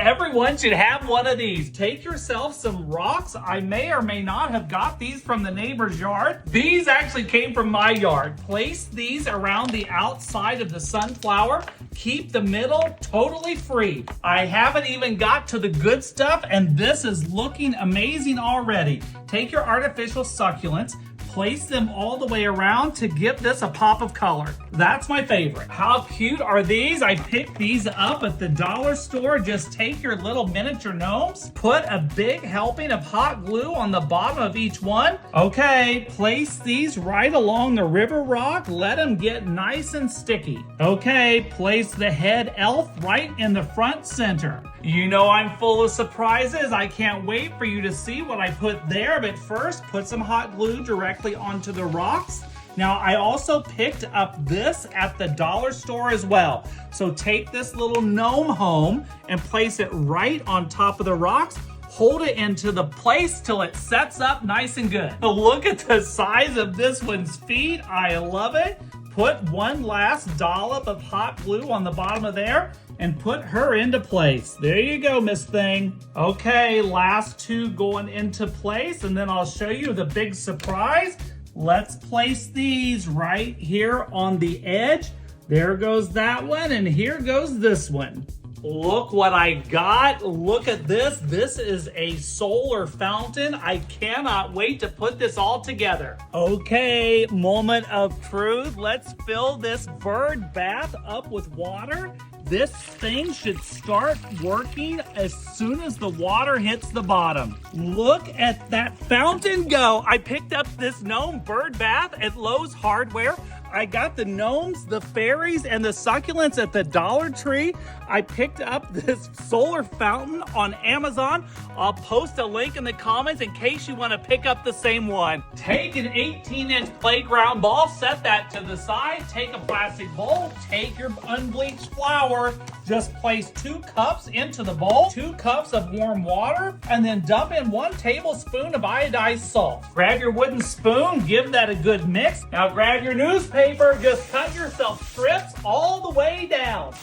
everyone should have one of these. Take yourself some rocks. I may or may not have got these from the neighbor's yard. These actually came from my yard. Place these around the outside of the sunflower. Keep the middle totally free. I haven't even got to the good stuff, and this is looking amazing already. Take your artificial succulents, place them all the way around to give this a pop of color. That's my favorite. How cute are these? I picked these up at the dollar store. Just take your little miniature gnomes, put a big helping of hot glue on the bottom of each one. Okay, place these right along the river rock. Let them get nice and sticky. Okay, place the head elf right in the front center. You know I'm full of surprises. I can't wait for you to see what I put there, but first put some hot glue directly onto the rocks. Now I also picked up this at the dollar store as well. So take this little gnome home and place it right on top of the rocks. Hold it into the place till it sets up nice and good. Look at the size of this one's feet. I love it. Put one last dollop of hot glue on the bottom of there and put her into place. There you go, Miss Thing. Okay, last two going into place, and then I'll show you the big surprise. Let's place these right here on the edge. There goes that one, and here goes this one. Look what I got. Look at this. This is a solar fountain. I cannot wait to put this all together. Okay, moment of truth. Let's fill this bird bath up with water. This thing should start working as soon as the water hits the bottom. Look at that fountain go. I picked up this gnome bird bath at Lowe's Hardware. I got the gnomes, the fairies, and the succulents at the Dollar Tree. I picked up this solar fountain on Amazon. I'll post a link in the comments in case you want to pick up the same one. Take an 18-inch playground ball, set that to the side. Take a plastic bowl, take your unbleached flour. Just place 2 cups into the bowl, 2 cups of warm water, and then dump in 1 tablespoon of iodized salt. Grab your wooden spoon, give that a good mix. Now grab your newspaper, just cut yourself strips all the way down.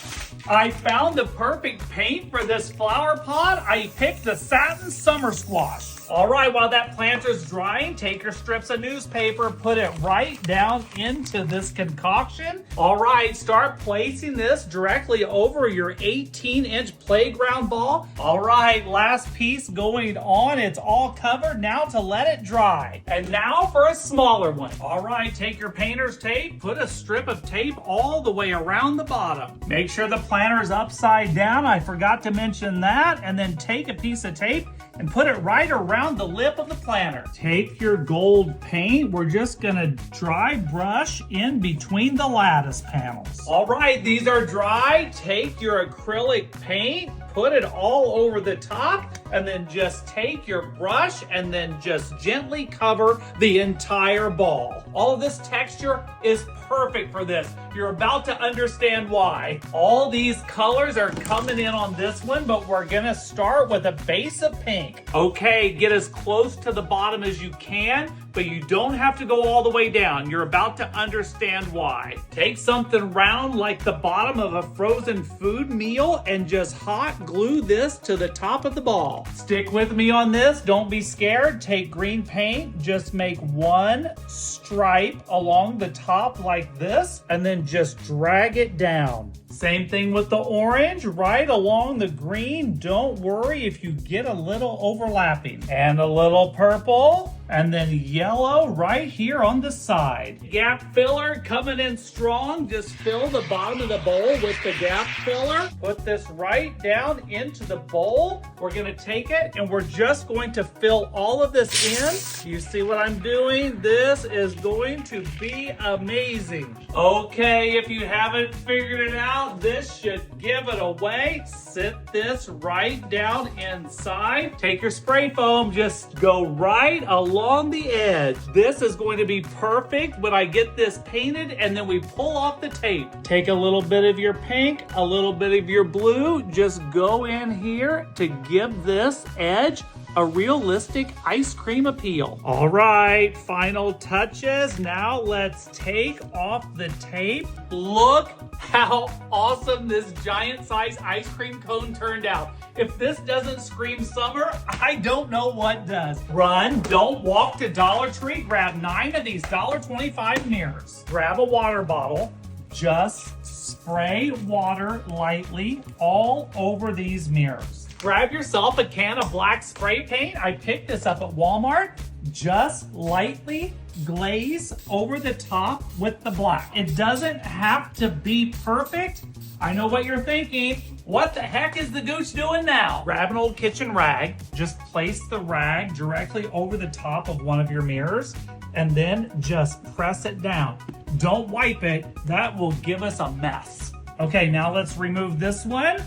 I found the perfect paint for this flower pot. I picked the satin summer squash. All right, while that planter's drying, take your strips of newspaper, put it right down into this concoction. All right, start placing this directly over your 18-inch playground ball. All right, last piece going on. It's all covered. Now to let it dry. And now for a smaller one. All right, take your painter's tape, put a strip of tape all the way around the bottom. Make sure the planter's upside down. I forgot to mention that. And then take a piece of tape and put it right around the lip of the planter. Take your gold paint. We're just gonna dry brush in between the lattice panels. All right, these are dry. Take your acrylic paint, put it all over the top, and then just take your brush and then just gently cover the entire ball. All of this texture is perfect for this. You're about to understand why. All these colors are coming in on this one, but we're gonna start with a base of pink. Okay, get as close to the bottom as you can, but you don't have to go all the way down. You're about to understand why. Take something round like the bottom of a frozen food meal and just hot glue this to the top of the ball. Stick with me on this. Don't be scared. Take green paint. Just make 1 stripe along the top like this, and then just drag it down. Same thing with the orange, right along the green. Don't worry if you get a little overlapping. And a little purple, and then yellow right here on the side. Gap filler coming in strong. Just fill the bottom of the bowl with the gap filler. Put this right down into the bowl. We're gonna take it and we're just going to fill all of this in. You see what I'm doing? This is going to be amazing. Okay, if you haven't figured it out, this should give it away. Sit this right down inside. Take your spray foam, just go right along the edge. This is going to be perfect when I get this painted and then we pull off the tape. Take a little bit of your pink, a little bit of your blue, just go in here to give this edge a realistic ice cream appeal. All right, final touches. Now let's take off the tape. Look how awesome this giant size ice cream cone turned out. If this doesn't scream summer, I don't know what does. Run, don't walk to Dollar Tree. Grab 9 of these $1.25 mirrors. Grab a water bottle. Just spray water lightly all over these mirrors. Grab yourself a can of black spray paint. I picked this up at Walmart. Just lightly glaze over the top with the black. It doesn't have to be perfect. I know what you're thinking. What the heck is the gooch doing now? Grab an old kitchen rag. Just place the rag directly over the top of one of your mirrors and then just press it down. Don't wipe it. That will give us a mess. Okay, now let's remove this one.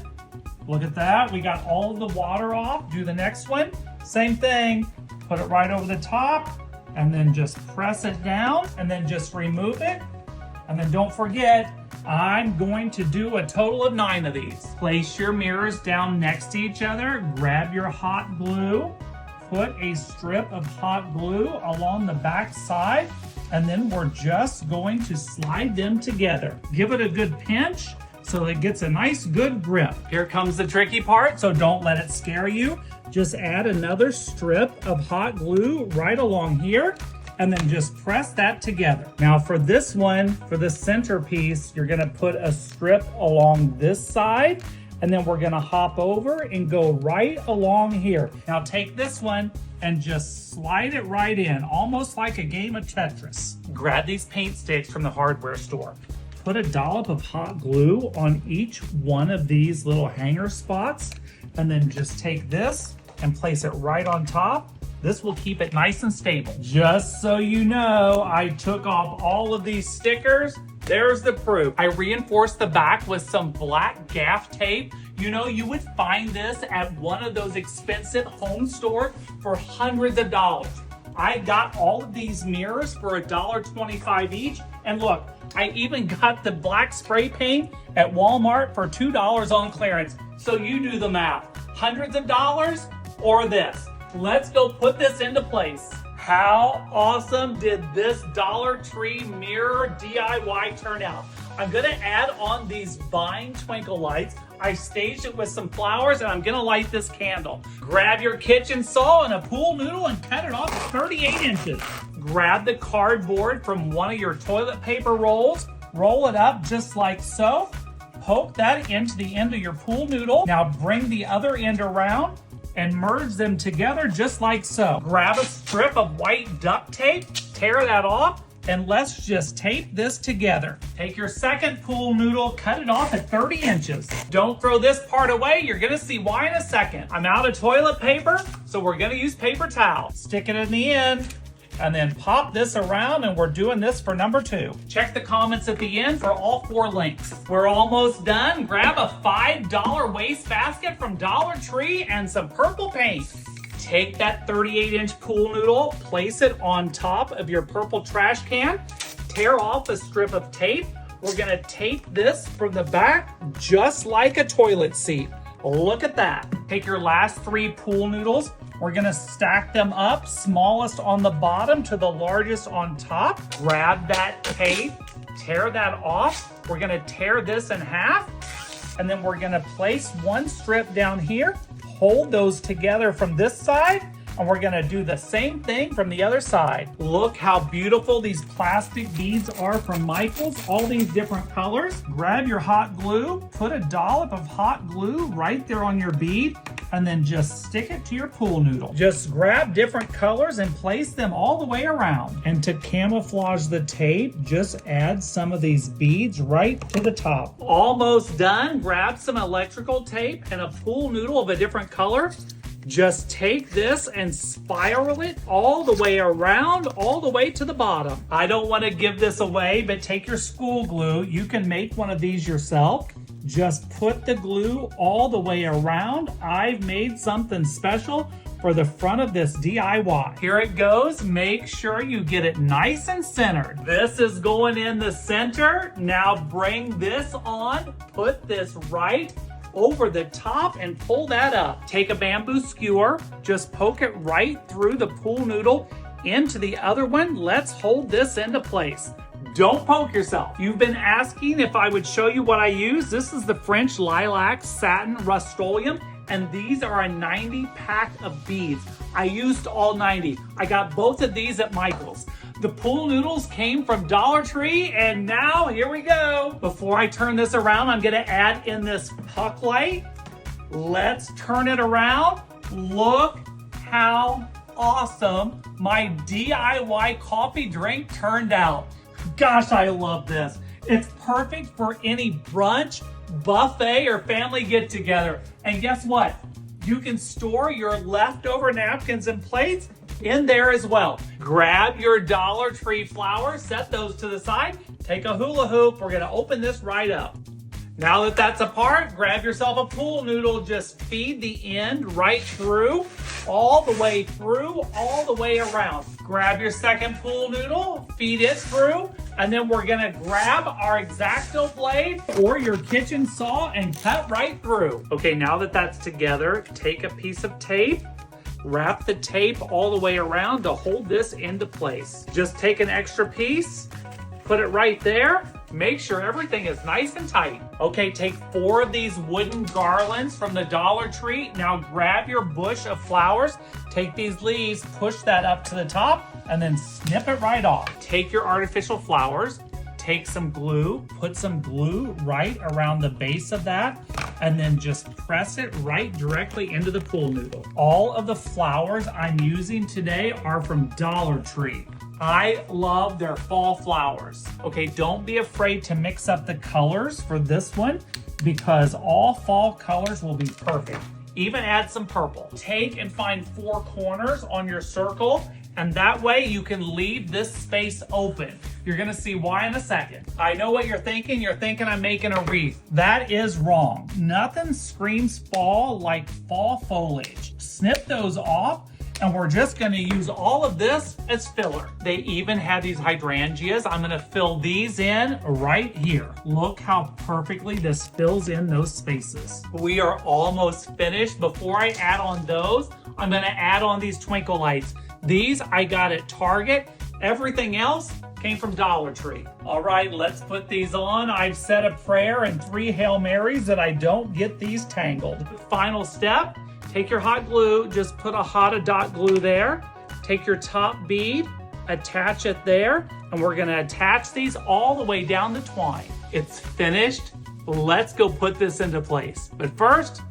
Look at that. We got all of the water off. Do the next one. Same thing. Put it right over the top and then just press it down and then just remove it. And then don't forget, I'm going to do a total of 9 of these. Place your mirrors down next to each other. Grab your hot glue. Put a strip of hot glue along the back side. And then we're just going to slide them together. Give it a good pinch so it gets a nice good grip. Here comes the tricky part, so don't let it scare you. Just add another strip of hot glue right along here and then just press that together. Now for this one, for the centerpiece, you're gonna put a strip along this side and then we're gonna hop over and go right along here. Now take this one and just slide it right in, almost like a game of Tetris. Grab these paint sticks from the hardware store. Put a dollop of hot glue on each one of these little hanger spots, and then just take this and place it right on top. This will keep it nice and stable. Just so you know, I took off all of these stickers. There's the proof. I reinforced the back with some black gaff tape. You know, you would find this at one of those expensive home stores for hundreds of dollars. I got all of these mirrors for $1.25 each. And look, I even got the black spray paint at Walmart for $2 on clearance. So you do the math. Hundreds of dollars or this. Let's go put this into place. How awesome did this Dollar Tree mirror DIY turn out? I'm gonna add on these vine twinkle lights. I staged it with some flowers and I'm gonna light this candle. Grab your kitchen saw and a pool noodle and cut it off at 38 inches. Grab the cardboard from one of your toilet paper rolls, roll it up just like so, poke that into the end of your pool noodle. Now bring the other end around and merge them together just like so. Grab a strip of white duct tape, tear that off, and let's just tape this together. Take your second pool noodle, cut it off at 30 inches. Don't throw this part away, you're gonna see why in a second. I'm out of toilet paper, so we're gonna use paper towel. Stick it in the end, and then pop this around, and we're doing this for number 2. Check the comments at the end for all 4 links. We're almost done. Grab a $5 waste basket from Dollar Tree and some purple paint. Take that 38-inch pool noodle, place it on top of your purple trash can, tear off a strip of tape. We're gonna tape this from the back just like a toilet seat. Look at that. Take your last 3 pool noodles. We're gonna stack them up, smallest on the bottom to the largest on top. Grab that tape, tear that off. We're gonna tear this in half, and then we're gonna place one strip down here, hold those together from this side, and we're gonna do the same thing from the other side. Look how beautiful these plastic beads are from Michaels, all these different colors. Grab your hot glue, put a dollop of hot glue right there on your bead, and then just stick it to your pool noodle. Just grab different colors and place them all the way around. And to camouflage the tape, just add some of these beads right to the top. Almost done. Grab some electrical tape and a pool noodle of a different color. Just take this and spiral it all the way around, all the way to the bottom. I don't want to give this away, but take your school glue. You can make one of these yourself. Just put the glue all the way around. I've made something special for the front of this DIY. Here it goes. Make sure you get it nice and centered. This is going in the center. Now bring this on, put this right over the top and pull that up. Take a bamboo skewer, just poke it right through the pool noodle into the other one. Let's hold this into place. Don't poke yourself. You've been asking if I would show you what I use. This is the French Lilac Satin Rust-Oleum, and these are a 90 pack of beads. I used all 90. I got both of these at Michael's. The pool noodles came from Dollar Tree, and now here we go. Before I turn this around, I'm gonna add in this puck light. Let's turn it around. Look how awesome my DIY coffee drink turned out. Gosh, I love this. It's perfect for any brunch, buffet, or family get-together. And guess what? You can store your leftover napkins and plates in there as well. Grab your Dollar Tree flowers, set those to the side, take a hula hoop. We're gonna open this right up. Now that that's apart, grab yourself a pool noodle, just feed the end right through, all the way through, all the way around. Grab your second pool noodle, feed it through, and then we're gonna grab our X-Acto blade or your kitchen saw and cut right through. Okay, now that that's together, take a piece of tape, wrap the tape all the way around to hold this into place. Just take an extra piece, put it right there. Make sure everything is nice and tight. Okay, take 4 of these wooden garlands from the Dollar Tree. Now grab your bush of flowers, take these leaves, push that up to the top, and then snip it right off. Take your artificial flowers, take some glue, put some glue right around the base of that, and then just press it right directly into the pool noodle. All of the flowers I'm using today are from Dollar Tree. I love their fall flowers. Okay, don't be afraid to mix up the colors for this one because all fall colors will be perfect. Even add some purple. Take and find 4 corners on your circle, and that way you can leave this space open. You're gonna see why in a second. I know what you're thinking. You're thinking I'm making a wreath. That is wrong. Nothing screams fall like fall foliage. Snip those off, and we're just gonna use all of this as filler. They even have these hydrangeas. I'm gonna fill these in right here. Look how perfectly this fills in those spaces. We are almost finished. Before I add on those, I'm gonna add on these twinkle lights. These I got at Target. Everything else came from Dollar Tree. All right, let's put these on. I've said a prayer and 3 Hail Marys that I don't get these tangled. Final step. Take your hot glue, just put a hot dot glue there. Take your top bead, attach it there, and we're gonna attach these all the way down the twine. It's finished. Let's go put this into place. But first,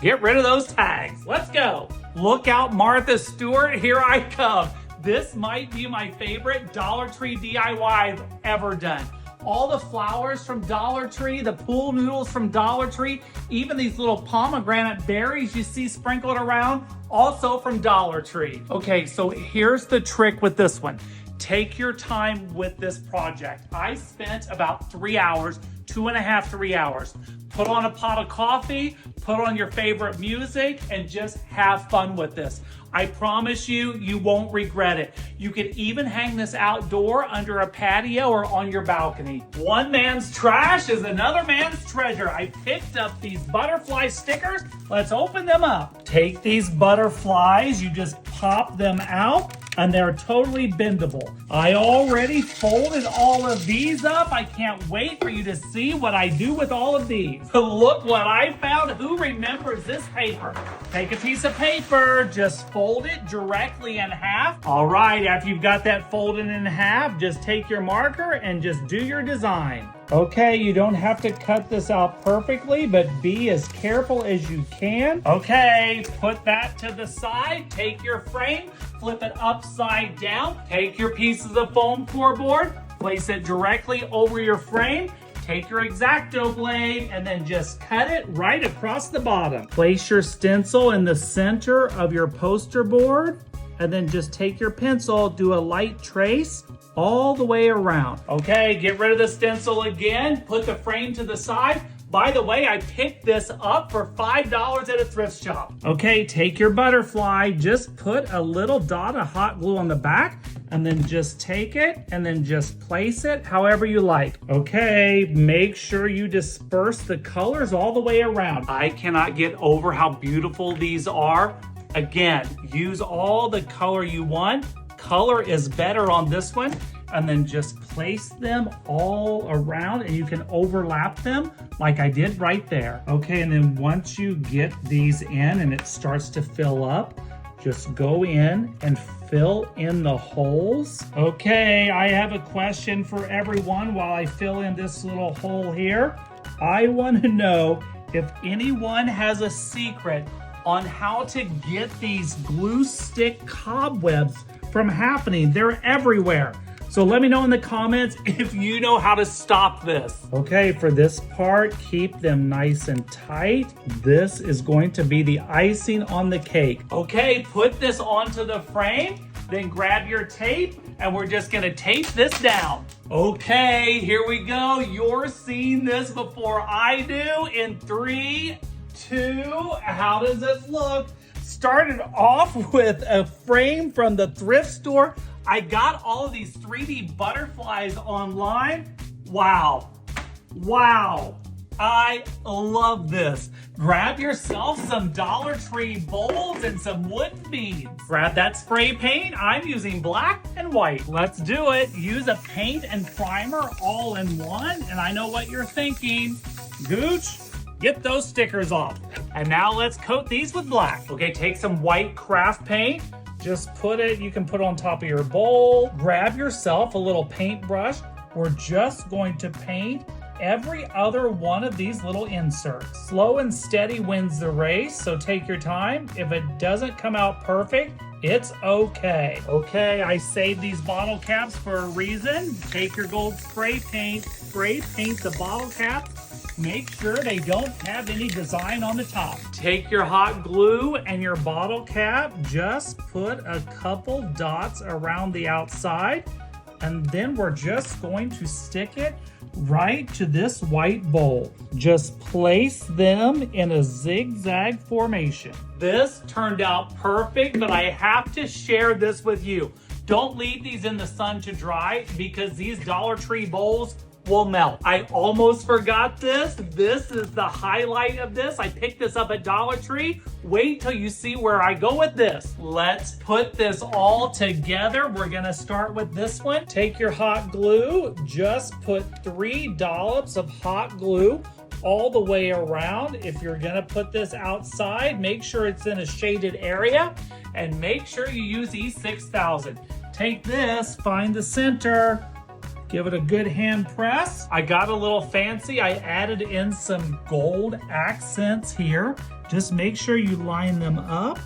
get rid of those tags. Let's go. Look out, Martha Stewart, here I come. This might be my favorite Dollar Tree DIY I've ever done. All the flowers from Dollar Tree, the pool noodles from Dollar Tree, even these little pomegranate berries you see sprinkled around, also from Dollar Tree. Okay, so here's the trick with this one. Take your time with this project. I spent about 3 hours, 2.5, 3 hours. Put on a pot of coffee, put on your favorite music, and just have fun with this. I promise you, you won't regret it. You could even hang this outdoor under a patio or on your balcony. One man's trash is another man's treasure. I picked up these butterfly stickers. Let's open them up. Take these butterflies, you just pop them out, and they're totally bendable. I already folded all of these up. I can't wait for you to see what I do with all of these. Look what I found. Who remembers this paper? Take a piece of paper, just fold it directly in half. All right, after you've got that folded in half, just take your marker and just do your design. Okay, you don't have to cut this out perfectly, but be as careful as you can. Okay, put that to the side. Take your frame, flip it upside down. Take your pieces of foam core board, place it directly over your frame. Take your X-Acto blade and then just cut it right across the bottom. Place your stencil in the center of your poster board and then just take your pencil, do a light trace all the way around. Okay, get rid of the stencil again, put the frame to the side, By the way, I picked this up for $5 at a thrift shop. Okay, take your butterfly, just put a little dot of hot glue on the back, and then just take it and then just place it however you like. Okay, make sure you disperse the colors all the way around. I cannot get over how beautiful these are. Again, use all the color you want. Color is better on this one. And then just place them all around, and you can overlap them like I did right there. Okay, and then once you get these in and it starts to fill up, just go in and fill in the holes. Okay, I have a question for everyone while I fill in this little hole here. I want to know if anyone has a secret on how to get these glue stick cobwebs from happening. They're everywhere. So let me know in the comments if you know how to stop this. Okay, for this part, keep them nice and tight. This is going to be the icing on the cake. Okay, put this onto the frame, then grab your tape, and we're just gonna tape this down. Okay, here we go. You're seeing this before I do in 3, 2, how does it look? Started off with a frame from the thrift store. I got all of these 3D butterflies online. Wow. Wow. I love this. Grab yourself some Dollar Tree bowls and some wooden beads. Grab that spray paint. I'm using black and white. Let's do it. Use a paint and primer all in one. And I know what you're thinking. Gooch, get those stickers off. And now let's coat these with black. Okay, take some white craft paint. Just put it, you can put it on top of your bowl. Grab yourself a little paintbrush. We're just going to paint every other one of these little inserts. Slow and steady wins the race, so take your time. If it doesn't come out perfect, it's okay. Okay, I saved these bottle caps for a reason. Take your gold spray paint the bottle caps. Make sure they don't have any design on the top. Take your hot glue and your bottle cap, just put a couple dots around the outside, and then we're just going to stick it right to this white bowl. Just place them in a zigzag formation. This turned out perfect, but I have to share this with you. Don't leave these in the sun to dry because these Dollar Tree bowls will melt. I almost forgot this. This is the highlight of this. I picked this up at Dollar Tree. Wait till you see where I go with this. Let's put this all together. We're gonna start with this one. Take your hot glue. Just put 3 dollops of hot glue all the way around. If you're gonna put this outside, make sure it's in a shaded area and make sure you use E6000. Take this, find the center, give it a good hand press. I got a little fancy. I added in some gold accents here. Just make sure you line them up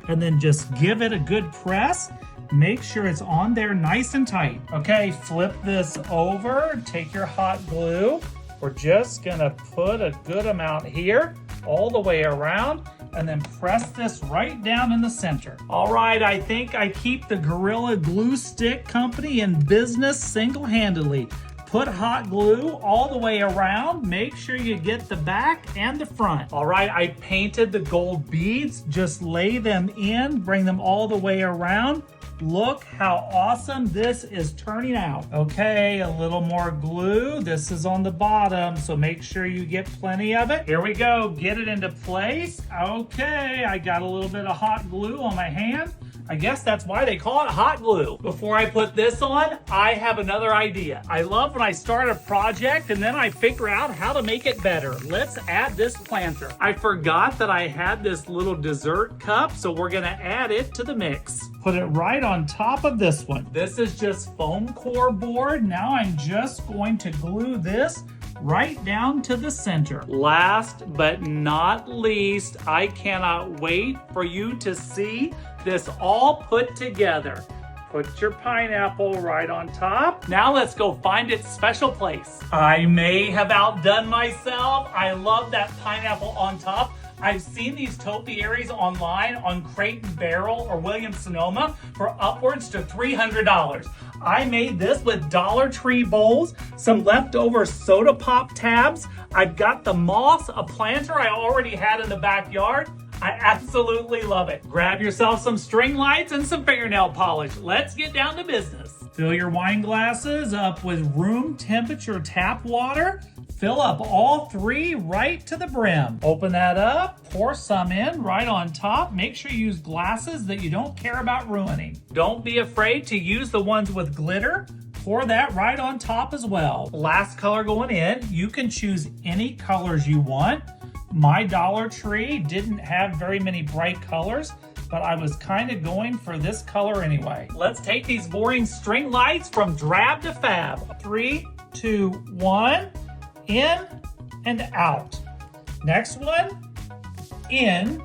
and then just give it a good press. Make sure it's on there nice and tight. Okay, flip this over. Take your hot glue. We're just gonna put a good amount here all the way around and then press this right down in the center. All right, I think I keep the Gorilla Glue Stick Company in business single-handedly. Put hot glue all the way around. Make sure you get the back and the front. All right, I painted the gold beads. Just lay them in, bring them all the way around. Look how awesome this is turning out. Okay, a little more glue. This is on the bottom, so make sure you get plenty of it. Here we go, get it into place. Okay, I got a little bit of hot glue on my hand. I guess that's why they call it hot glue. Before I put this on, I have another idea. I love when I start a project and then I figure out how to make it better. Let's add this planter. I forgot that I had this little dessert cup, so we're gonna add it to the mix. Put it right on top of this one. This is just foam core board. Now I'm just going to glue this right down to the center. Last but not least, I cannot wait for you to see this all put together. Put your pineapple right on top. Now let's go find its special place. I may have outdone myself. I love that pineapple on top. I've seen these topiaries online on Crate and Barrel or Williams Sonoma for upwards to $300. I made this with Dollar Tree bowls, some leftover soda pop tabs. I've got the moss, a planter I already had in the backyard. I absolutely love it. Grab yourself some string lights and some fingernail polish. Let's get down to business. Fill your wine glasses up with room temperature tap water. Fill up all 3 right to the brim. Open that up, pour some in right on top. Make sure you use glasses that you don't care about ruining. Don't be afraid to use the ones with glitter. Pour that right on top as well. Last color going in, you can choose any colors you want. My Dollar Tree didn't have very many bright colors, but I was kind of going for this color anyway. Let's take these boring string lights from drab to fab. 3, 2, 1. In and out. Next one, in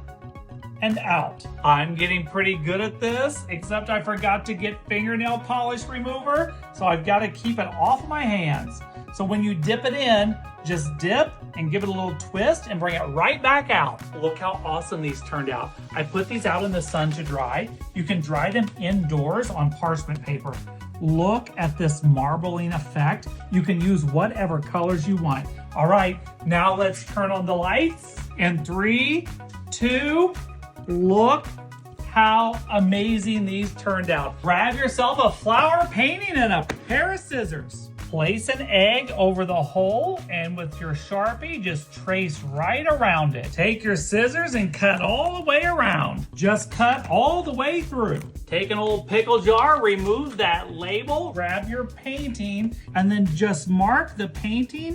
and out. I'm getting pretty good at this, except I forgot to get fingernail polish remover, so I've got to keep it off my hands. So when you dip it in, just dip and give it a little twist and bring it right back out. Look how awesome these turned out. I put these out in the sun to dry. You can dry them indoors on parchment paper. Look at this marbling effect. You can use whatever colors you want. All right, now let's turn on the lights. In 3, 2, look how amazing these turned out. Grab yourself a flower painting and a pair of scissors. Place an egg over the hole and with your Sharpie, just trace right around it. Take your scissors and cut all the way around. Just cut all the way through. Take an old pickle jar, remove that label, grab your painting, and then just mark the painting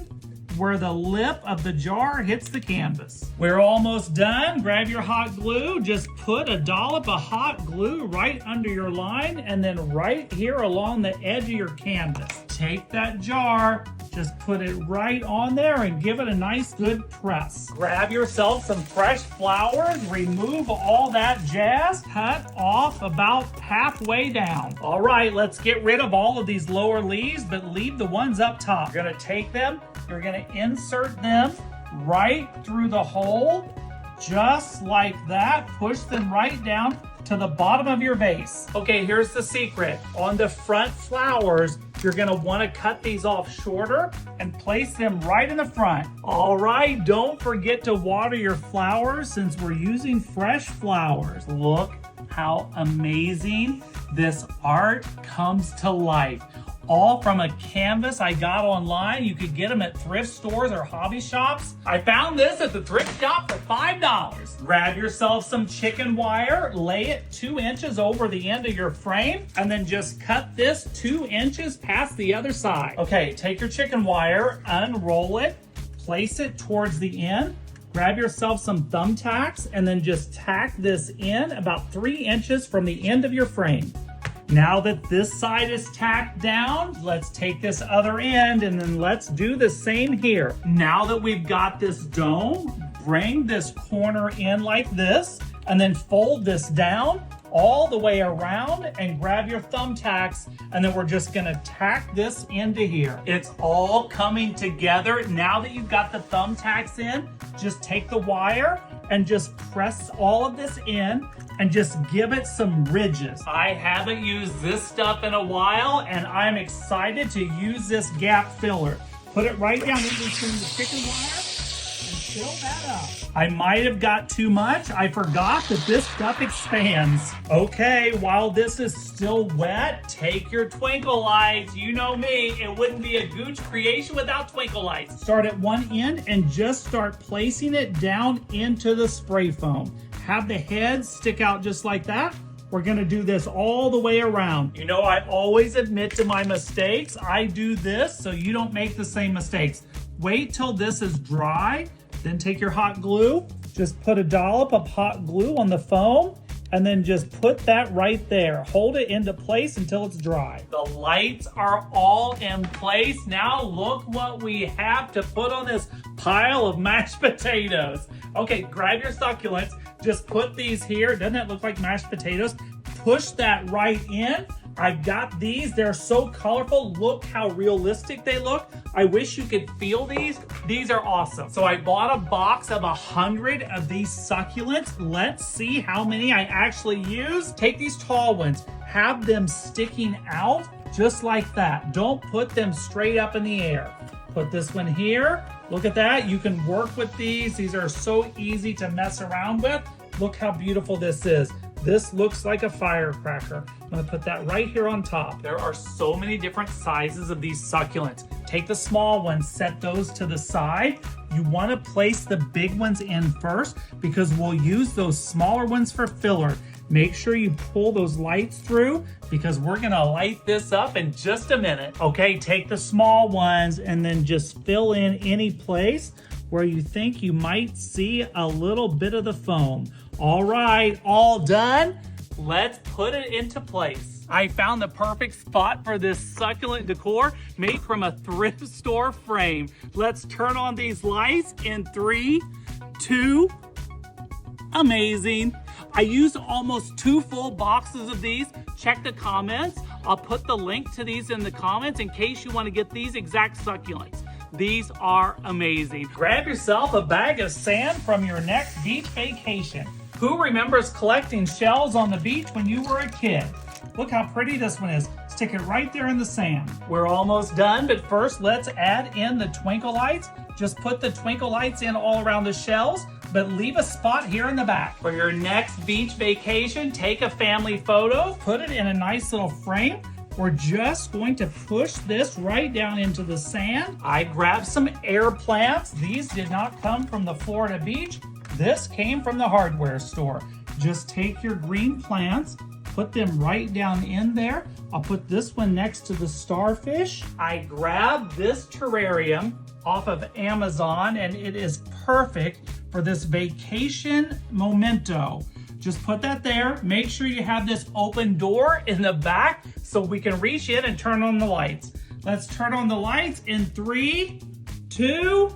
where the lip of the jar hits the canvas. We're almost done. Grab your hot glue. Just put a dollop of hot glue right under your line and then right here along the edge of your canvas. Take that jar, just put it right on there and give it a nice good press. Grab yourself some fresh flowers, remove all that jazz, cut off about halfway down. All right, let's get rid of all of these lower leaves, but leave the ones up top. You're gonna take them, you're gonna insert them right through the hole, just like that. Push them right down to the bottom of your vase. Okay, here's the secret. On the front flowers, you're gonna wanna cut these off shorter and place them right in the front. All right, don't forget to water your flowers since we're using fresh flowers. Look how amazing this art comes to life. All from a canvas I got online. You could get them at thrift stores or hobby shops. I found this at the thrift shop for $5. Grab yourself some chicken wire, lay it 2 inches over the end of your frame, and then just cut this 2 inches past the other side. Okay, take your chicken wire, unroll it, place it towards the end, grab yourself some thumbtacks, and then just tack this in about 3 inches from the end of your frame. Now that this side is tacked down, let's take this other end and then let's do the same here. Now that we've got this dome, bring this corner in like this and then fold this down all the way around and grab your thumbtacks, and then we're just gonna tack this into here. It's all coming together. Now that you've got the thumbtacks in, just take the wire and just press all of this in and just give it some ridges. I haven't used this stuff in a while and I'm excited to use this gap filler. Put it right down in between the chicken wire and fill that up. I might have got too much. I forgot that this stuff expands. Okay, while this is still wet, take your twinkle lights. You know me, it wouldn't be a Gooch creation without twinkle lights. Start at one end and just start placing it down into the spray foam. Have the head stick out just like that. We're gonna do this all the way around. You know, I always admit to my mistakes. I do this so you don't make the same mistakes. Wait till this is dry, then take your hot glue, just put a dollop of hot glue on the foam, and then just put that right there. Hold it into place until it's dry. The lights are all in place. Now look what we have to put on this pile of mashed potatoes. Okay, grab your succulents, just put these here. Doesn't that look like mashed potatoes? Push that right in. I've got these, they're so colorful. Look how realistic they look. I wish you could feel these. These are awesome. So I bought a box of 100 of these succulents. Let's see how many I actually use. Take these tall ones, have them sticking out just like that. Don't put them straight up in the air. Put this one here. Look at that. You can work with these. These are so easy to mess around with. Look how beautiful this is. This looks like a firecracker. I'm gonna put that right here on top. There are so many different sizes of these succulents. Take the small ones, set those to the side. You wanna place the big ones in first because we'll use those smaller ones for filler. Make sure you pull those lights through because we're gonna light this up in just a minute. Okay, take the small ones and then just fill in any place where you think you might see a little bit of the foam. All right, all done. Let's put it into place. I found the perfect spot for this succulent decor made from a thrift store frame. Let's turn on these lights in 3, 2, amazing. I used almost 2 full boxes of these. Check the comments. I'll put the link to these in the comments in case you want to get these exact succulents. These are amazing. Grab yourself a bag of sand from your next beach vacation. Who remembers collecting shells on the beach when you were a kid? Look how pretty this one is. Stick it right there in the sand. We're almost done, but first let's add in the twinkle lights. Just put the twinkle lights in all around the shells, but leave a spot here in the back. For your next beach vacation, take a family photo, put it in a nice little frame. We're just going to push this right down into the sand. I grabbed some air plants. These did not come from the Florida beach. This came from the hardware store. Just take your green plants, put them right down in there. I'll put this one next to the starfish. I grabbed this terrarium off of Amazon and it is perfect for this vacation memento. Just put that there. Make sure you have this open door in the back so we can reach in and turn on the lights. Let's turn on the lights in 3, 2,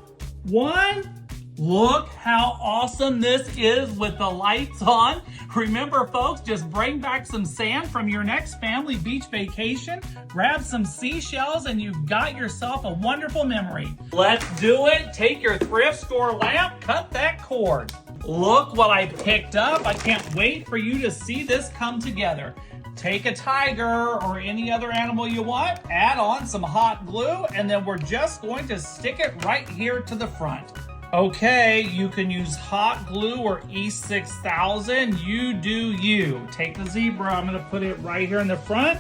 1. Look how awesome this is with the lights on. Remember, folks, just bring back some sand from your next family beach vacation, grab some seashells, and you've got yourself a wonderful memory. Let's do it. Take your thrift store lamp, cut that cord. Look what I picked up. I can't wait for you to see this come together. Take a tiger or any other animal you want, add on some hot glue, and then we're just going to stick it right here to the front. Okay, you can use hot glue or E6000. You do you. Take the zebra. I'm going to put it right here in the front.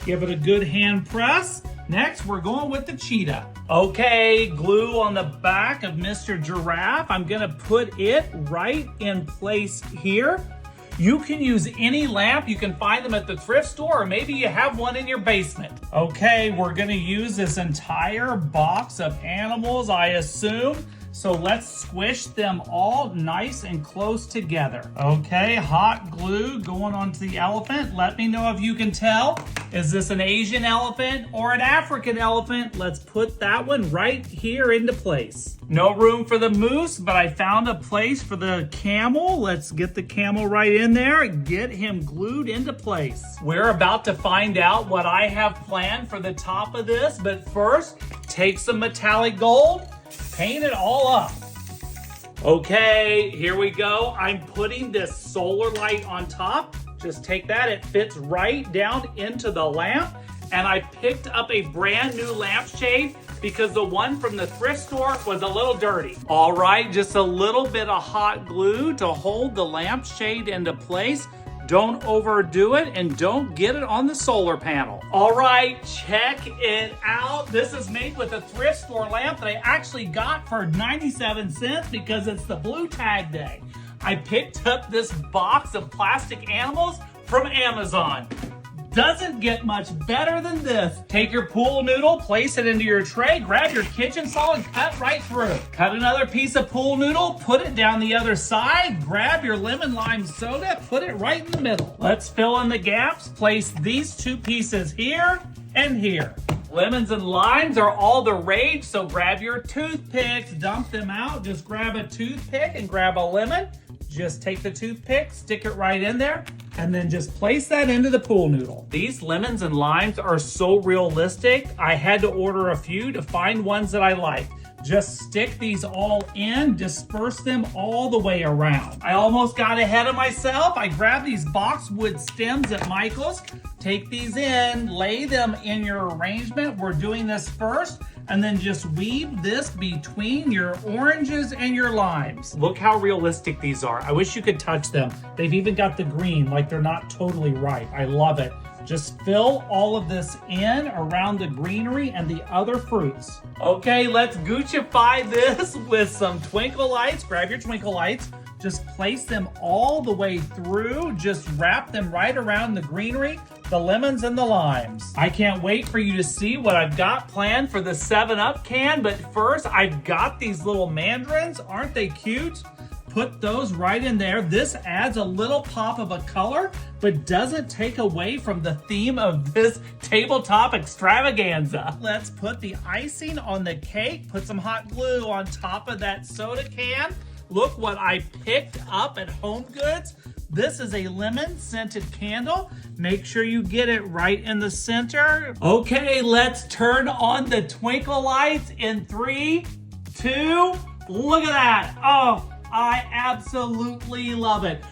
Give it a good hand press. Next, we're going with the cheetah. Okay, glue on the back of Mr. Giraffe. I'm going to put it right in place here. You can use any lamp. You can find them at the thrift store, or maybe you have one in your basement. Okay, we're going to use this entire box of animals, I assume. So let's squish them all nice and close together. Okay, hot glue going onto the elephant. Let me know if you can tell. Is this an Asian elephant or an African elephant? Let's put that one right here into place. No room for the moose, but I found a place for the camel. Let's get the camel right in there. Get him glued into place. We're about to find out what I have planned for the top of this, but first, take some metallic gold. Paint it all up. Okay, here we go. I'm putting this solar light on top. Just take that, it fits right down into the lamp. And I picked up a brand new lampshade because the one from the thrift store was a little dirty. All right, just a little bit of hot glue to hold the lampshade into place. Don't overdo it and don't get it on the solar panel. All right, check it out. This is made with a thrift store lamp that I actually got for 97 cents because it's the blue tag day. I picked up this box of plastic animals from Amazon. Doesn't get much better than this. Take your pool noodle, place it into your tray, grab your kitchen saw and cut right through. Cut another piece of pool noodle, put it down the other side, grab your lemon lime soda, put it right in the middle. Let's fill in the gaps. Place these 2 pieces here and here. Lemons and limes are all the rage, so grab your toothpicks, dump them out. Just grab a toothpick and grab a lemon. Just take the toothpick, stick it right in there, and then just place that into the pool noodle. These lemons and limes are so realistic. I had to order a few to find ones that I like. Just stick these all in, disperse them all the way around. I almost got ahead of myself. I grabbed these boxwood stems at Michael's. Take these in, lay them in your arrangement. We're doing this first, and then just weave this between your oranges and your limes. Look how realistic these are. I wish you could touch them. They've even got the green, like they're not totally ripe. I love it. Just fill all of this in around the greenery and the other fruits. Okay, let's Gucciify this with some twinkle lights. Grab your twinkle lights. Just place them all the way through. Just wrap them right around the greenery, the lemons, and the limes. I can't wait for you to see what I've got planned for the 7-Up can, but first I've got these little mandarins. Aren't they cute? Put those right in there. This adds a little pop of a color, but doesn't take away from the theme of this tabletop extravaganza. Let's put the icing on the cake. Put some hot glue on top of that soda can. Look what I picked up at Home Goods. This is a lemon scented candle. Make sure you get it right in the center. Okay, let's turn on the twinkle lights in 3, 2, look at that. Oh, I absolutely love it.